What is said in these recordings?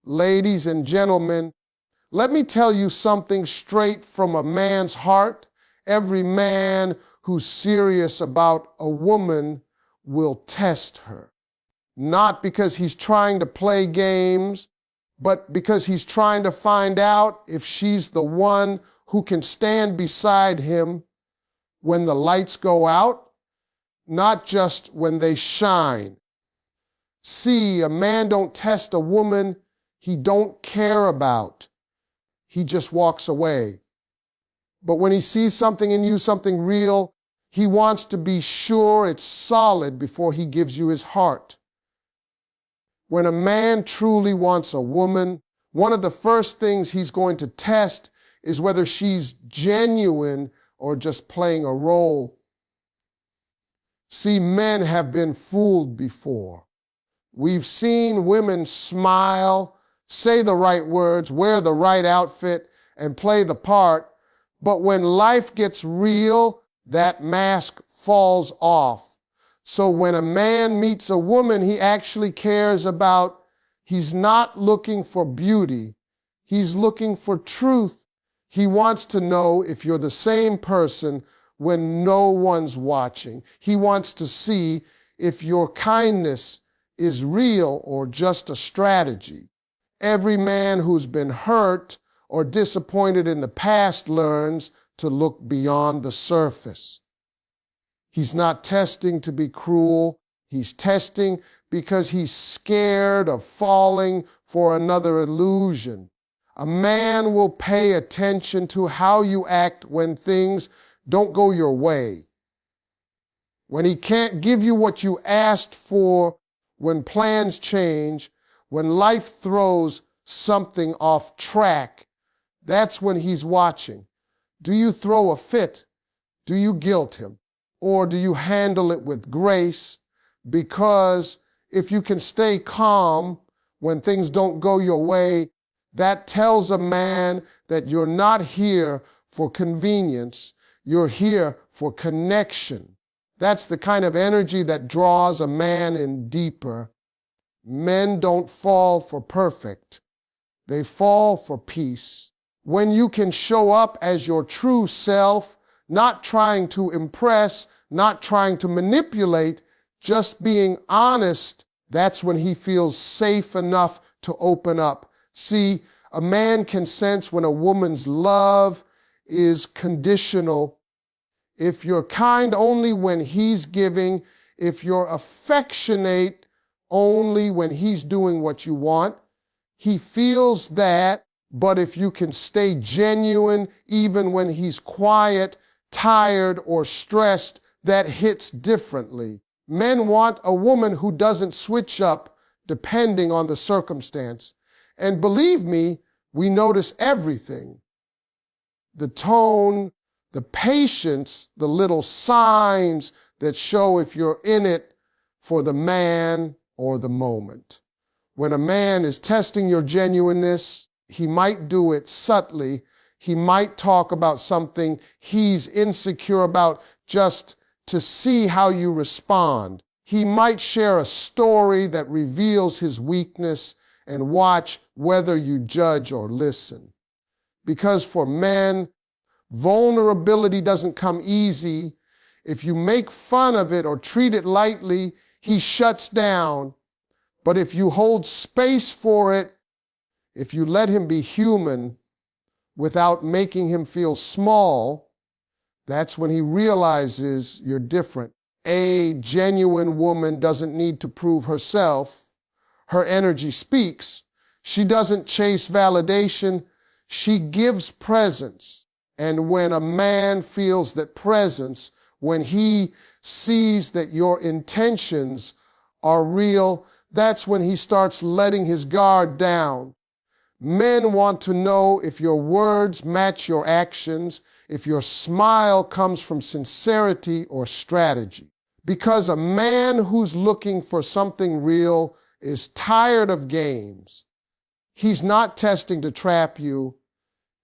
Ladies and gentlemen, let me tell you something straight from a man's heart. Every man who's serious about a woman will test her. Not because he's trying to play games, but because he's trying to find out if she's the one who can stand beside him when the lights go out, not just when they shine. See, a man don't test a woman he don't care about. He just walks away. But when he sees something in you, something real, he wants to be sure it's solid before he gives you his heart. When a man truly wants a woman, one of the first things he's going to test is whether she's genuine or just playing a role. See, men have been fooled before. We've seen women smile, say the right words, wear the right outfit, and play the part. But when life gets real, that mask falls off. So when a man meets a woman he actually cares about, he's not looking for beauty. He's looking for truth. He wants to know if you're the same person when no one's watching. He wants to see if your kindness is real or just a strategy. Every man who's been hurt or disappointed in the past learns to look beyond the surface. He's not testing to be cruel. He's testing because he's scared of falling for another illusion. A man will pay attention to how you act when things don't go your way. When he can't give you what you asked for, when plans change, when life throws something off track, that's when he's watching. Do you throw a fit? Do you guilt him? Or do you handle it with grace? Because if you can stay calm when things don't go your way, that tells a man that you're not here for convenience. You're here for connection. That's the kind of energy that draws a man in deeper. Men don't fall for perfect. They fall for peace. When you can show up as your true self, not trying to impress, not trying to manipulate, just being honest, that's when he feels safe enough to open up. See, a man can sense when a woman's love is conditional. If you're kind only when he's giving, if you're affectionate only when he's doing what you want, he feels that. But if you can stay genuine even when he's quiet, tired, or stressed, that hits differently. Men want a woman who doesn't switch up depending on the circumstance. And believe me, we notice everything. The tone, the patience, the little signs that show if you're in it for the man or the moment. When a man is testing your genuineness, he might do it subtly. He might talk about something he's insecure about just to see how you respond. He might share a story that reveals his weakness and watch whether you judge or listen. Because for men, vulnerability doesn't come easy. If you make fun of it or treat it lightly, he shuts down. But if you hold space for it, if you let him be human without making him feel small, that's when he realizes you're different. A genuine woman doesn't need to prove herself. Her energy speaks. She doesn't chase validation. She gives presence. And when a man feels that presence, when he sees that your intentions are real, that's when he starts letting his guard down. Men want to know if your words match your actions, if your smile comes from sincerity or strategy. Because a man who's looking for something real is tired of games. He's not testing to trap you.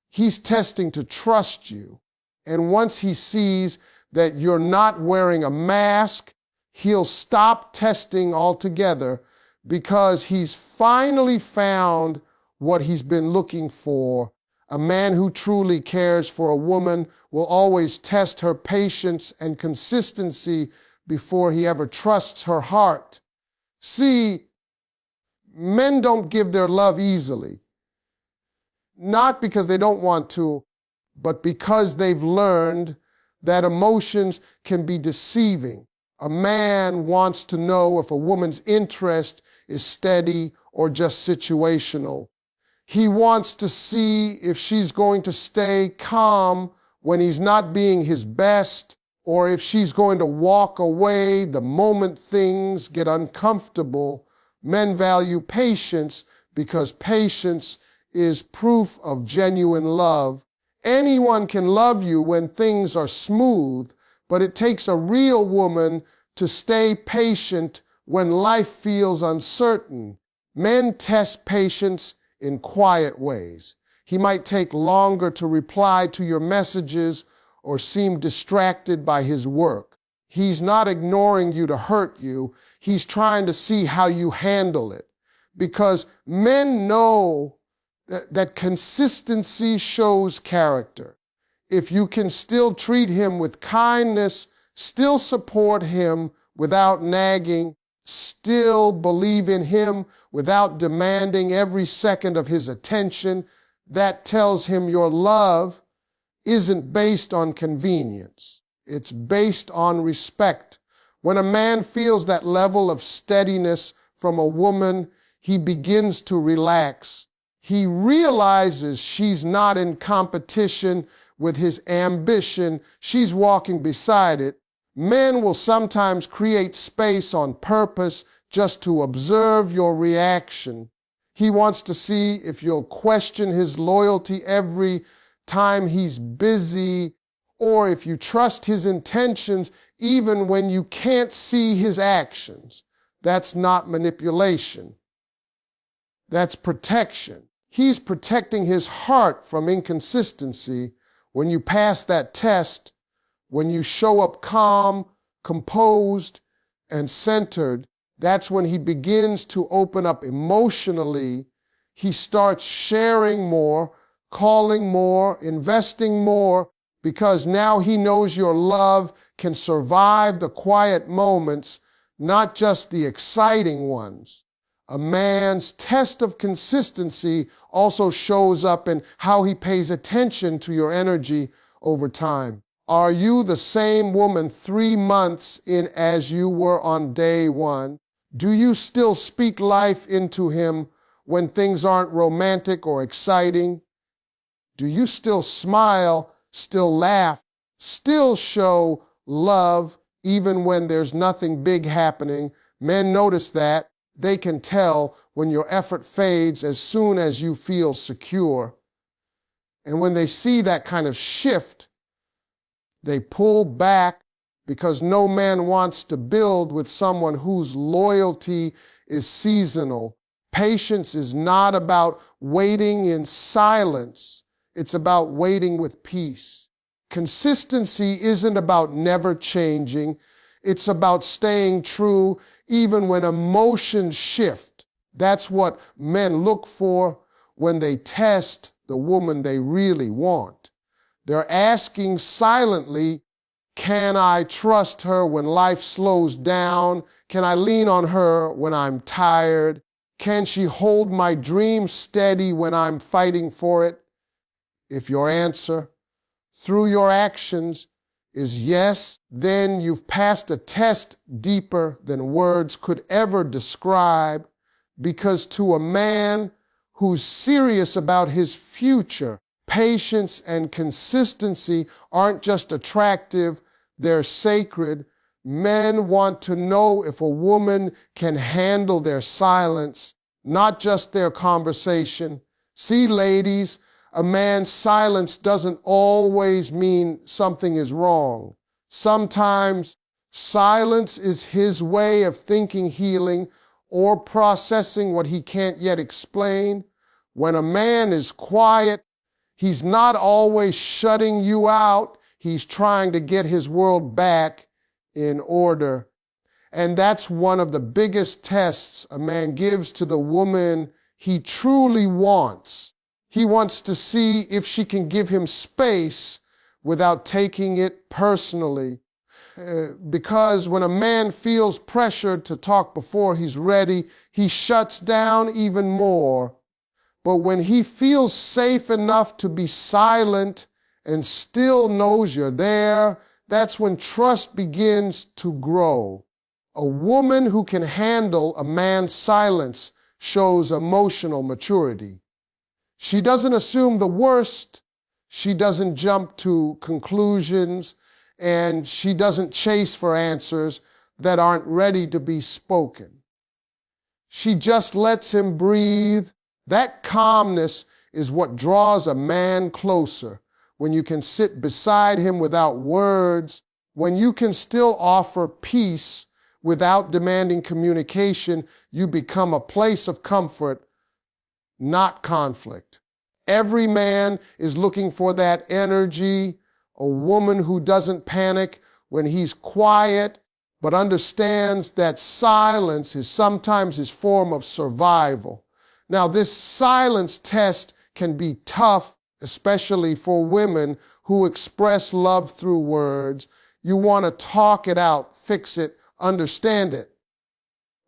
He's testing to trust you. And once he sees that you're not wearing a mask, he'll stop testing altogether because he's finally found what he's been looking for. A man who truly cares for a woman will always test her patience and consistency before he ever trusts her heart. See, men don't give their love easily, not because they don't want to, but because they've learned that emotions can be deceiving. A man wants to know if a woman's interest is steady or just situational. He wants to see if she's going to stay calm when he's not being his best, or if she's going to walk away the moment things get uncomfortable. Men value patience because patience is proof of genuine love. Anyone can love you when things are smooth, but it takes a real woman to stay patient when life feels uncertain. Men test patience in quiet ways. He might take longer to reply to your messages or seem distracted by his work. He's not ignoring you to hurt you. He's trying to see how you handle it. Because men know that consistency shows character. If you can still treat him with kindness, still support him without nagging, still believe in him without demanding every second of his attention, that tells him your love isn't based on convenience. It's based on respect. When a man feels that level of steadiness from a woman, he begins to relax. He realizes she's not in competition with his ambition. She's walking beside it. Men will sometimes create space on purpose just to observe your reaction. He wants to see if you'll question his loyalty every time he's busy, or if you trust his intentions even when you can't see his actions. That's not manipulation. That's protection. He's protecting his heart from inconsistency. When you pass that test, when you show up calm, composed, and centered, that's when he begins to open up emotionally. He starts sharing more, calling more, investing more, because now he knows your love can survive the quiet moments, not just the exciting ones. A man's test of consistency also shows up in how he pays attention to your energy over time. Are you the same woman 3 months in as you were on day one? Do you still speak life into him when things aren't romantic or exciting? Do you still smile, still laugh, still show love even when there's nothing big happening? Men notice that. They can tell when your effort fades as soon as you feel secure. And when they see that kind of shift, they pull back, because no man wants to build with someone whose loyalty is seasonal. Patience is not about waiting in silence. It's about waiting with peace. Consistency isn't about never changing. It's about staying true even when emotions shift. That's what men look for when they test the woman they really want. They're asking silently, can I trust her when life slows down? Can I lean on her when I'm tired? Can she hold my dream steady when I'm fighting for it? If your answer, through your actions, is yes, then you've passed a test deeper than words could ever describe, because to a man who's serious about his future, patience and consistency aren't just attractive, they're sacred. Men want to know if a woman can handle their silence, not just their conversation. See, ladies, a man's silence doesn't always mean something is wrong. Sometimes silence is his way of thinking healing or processing what he can't yet explain. When a man is quiet, he's not always shutting you out. He's trying to get his world back in order. And that's one of the biggest tests a man gives to the woman he truly wants. He wants to see if she can give him space without taking it personally. Because when a man feels pressured to talk before he's ready, he shuts down even more. But when he feels safe enough to be silent and still knows you're there, that's when trust begins to grow. A woman who can handle a man's silence shows emotional maturity. She doesn't assume the worst, she doesn't jump to conclusions, and she doesn't chase for answers that aren't ready to be spoken. She just lets him breathe. That calmness is what draws a man closer. When you can sit beside him without words, when you can still offer peace without demanding communication, you become a place of comfort, not conflict. Every man is looking for that energy, a woman who doesn't panic when he's quiet, but understands that silence is sometimes his form of survival. Now, this silence test can be tough, especially for women who express love through words. You want to talk it out, fix it, understand it.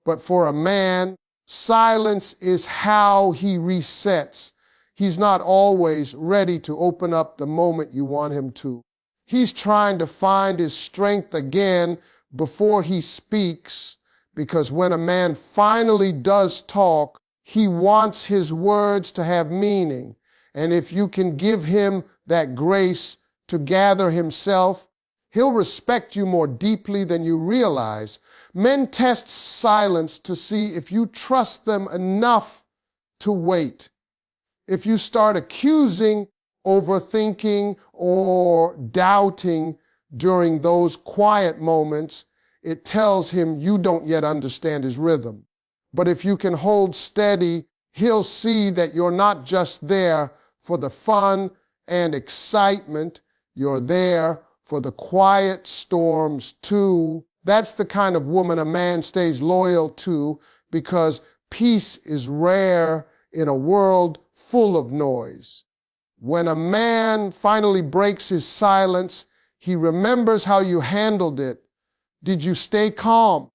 But for a man, silence is how he resets. He's not always ready to open up the moment you want him to. He's trying to find his strength again before he speaks, because when a man finally does talk, he wants his words to have meaning. And if you can give him that grace to gather himself, he'll respect you more deeply than you realize. Men test silence to see if you trust them enough to wait. If you start accusing, overthinking, or doubting during those quiet moments, it tells him you don't yet understand his rhythm. But if you can hold steady, he'll see that you're not just there for the fun and excitement, you're there for the quiet storms too. That's the kind of woman a man stays loyal to, because peace is rare in a world full of noise. When a man finally breaks his silence, he remembers how you handled it. Did you stay calm?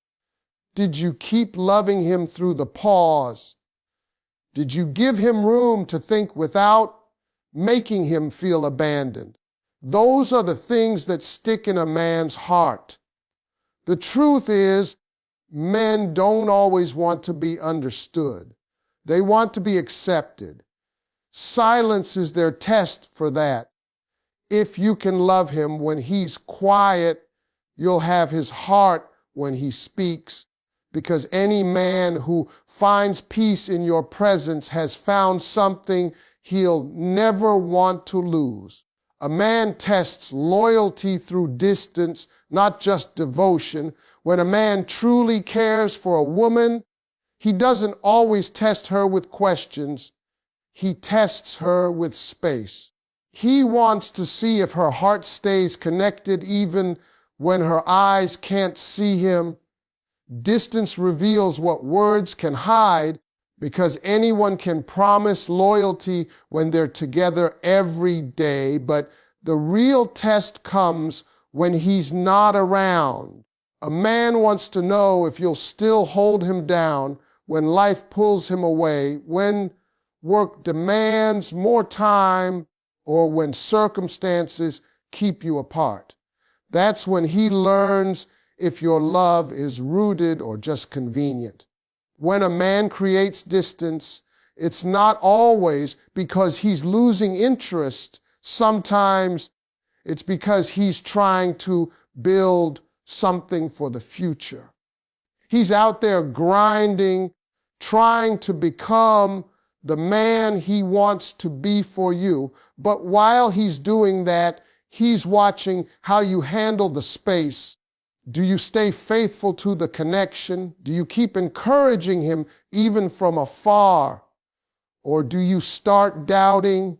Did you keep loving him through the pause? Did you give him room to think without making him feel abandoned? Those are the things that stick in a man's heart. The truth is, men don't always want to be understood. They want to be accepted. Silence is their test for that. If you can love him when he's quiet, you'll have his heart when he speaks, because any man who finds peace in your presence has found something he'll never want to lose. A man tests loyalty through distance, not just devotion. When a man truly cares for a woman, he doesn't always test her with questions. He tests her with space. He wants to see if her heart stays connected even when her eyes can't see him. Distance reveals what words can hide, because anyone can promise loyalty when they're together every day, but the real test comes when he's not around. A man wants to know if you'll still hold him down when life pulls him away, when work demands more time, or when circumstances keep you apart. That's when he learns if your love is rooted or just convenient. When a man creates distance, it's not always because he's losing interest. Sometimes it's because he's trying to build something for the future. He's out there grinding, trying to become the man he wants to be for you. But while he's doing that, he's watching how you handle the space. Do you stay faithful to the connection? Do you keep encouraging him even from afar? Or do you start doubting,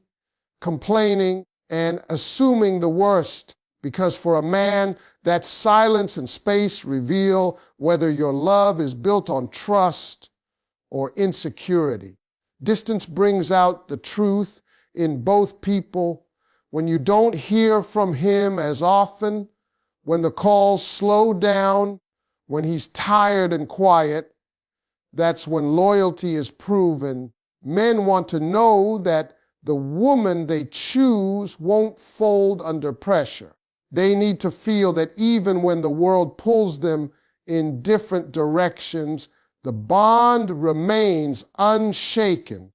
complaining, and assuming the worst? Because for a man, that silence and space reveal whether your love is built on trust or insecurity. Distance brings out the truth in both people. When you don't hear from him as often, when the calls slow down, when he's tired and quiet, that's when loyalty is proven. Men want to know that the woman they choose won't fold under pressure. They need to feel that even when the world pulls them in different directions, the bond remains unshaken.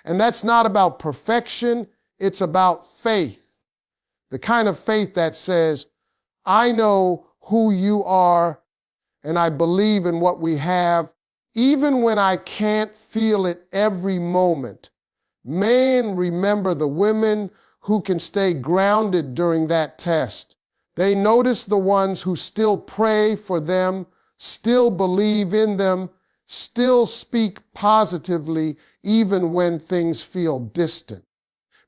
And that's not about perfection, it's about faith. The kind of faith that says, I know who you are and I believe in what we have, even when I can't feel it every moment. Men remember the women who can stay grounded during that test. They notice the ones who still pray for them, still believe in them, still speak positively, even when things feel distant.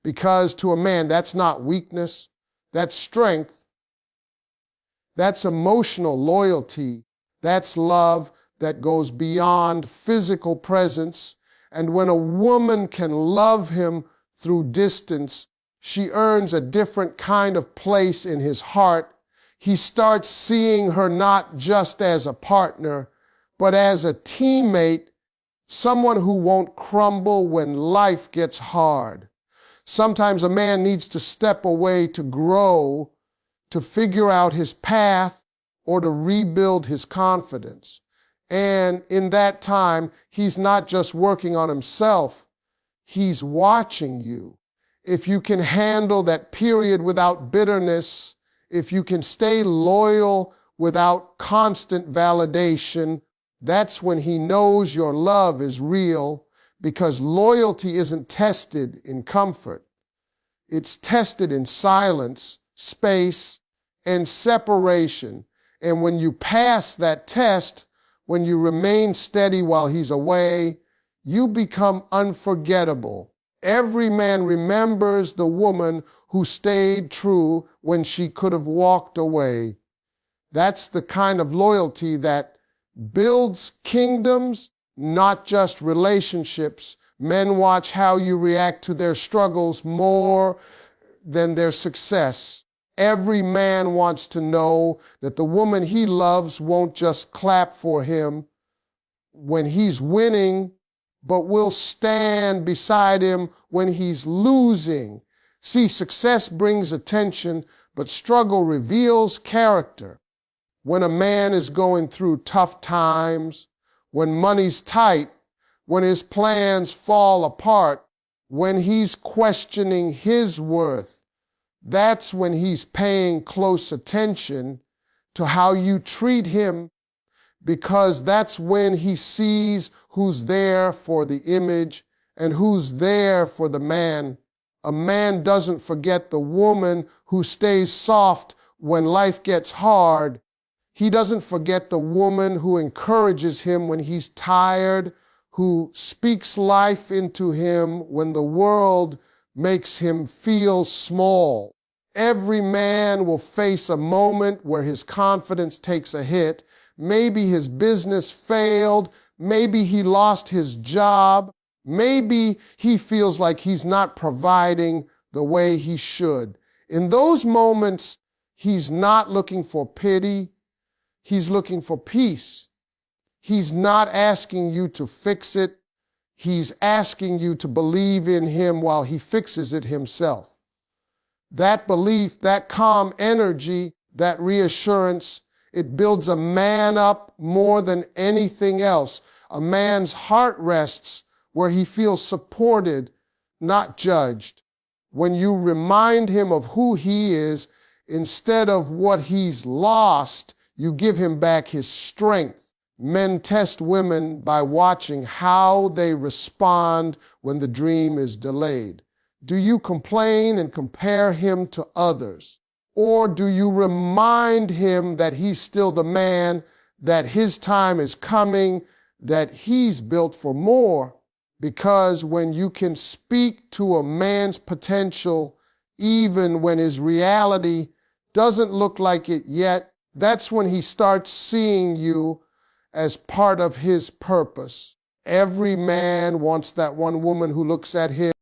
Because to a man, that's not weakness, that's strength. That's emotional loyalty. That's love that goes beyond physical presence. And when a woman can love him through distance, she earns a different kind of place in his heart. He starts seeing her not just as a partner, but as a teammate, someone who won't crumble when life gets hard. Sometimes a man needs to step away to grow, to figure out his path, or to rebuild his confidence. And in that time, he's not just working on himself, he's watching you. If you can handle that period without bitterness, if you can stay loyal without constant validation, that's when he knows your love is real, because loyalty isn't tested in comfort. It's tested in silence, space, and separation. And when you pass that test, when you remain steady while he's away, you become unforgettable. Every man remembers the woman who stayed true when she could have walked away. That's the kind of loyalty that builds kingdoms, not just relationships. Men watch how you react to their struggles more than their success. Every man wants to know that the woman he loves won't just clap for him when he's winning, but will stand beside him when he's losing. See, success brings attention, but struggle reveals character. When a man is going through tough times, when money's tight, when his plans fall apart, when he's questioning his worth, that's when he's paying close attention to how you treat him, because that's when he sees who's there for the image and who's there for the man. A man doesn't forget the woman who stays soft when life gets hard. He doesn't forget the woman who encourages him when he's tired, who speaks life into him when the world makes him feel small. Every man will face a moment where his confidence takes a hit. Maybe his business failed. Maybe he lost his job. Maybe he feels like he's not providing the way he should. In those moments, he's not looking for pity. He's looking for peace. He's not asking you to fix it. He's asking you to believe in him while he fixes it himself. That belief, that calm energy, that reassurance, it builds a man up more than anything else. A man's heart rests where he feels supported, not judged. When you remind him of who he is instead of what he's lost, you give him back his strength. Men test women by watching how they respond when the dream is delayed. Do you complain and compare him to others? Or do you remind him that he's still the man, that his time is coming, that he's built for more? Because when you can speak to a man's potential, even when his reality doesn't look like it yet, that's when he starts seeing you as part of his purpose. Every man wants that one woman who looks at him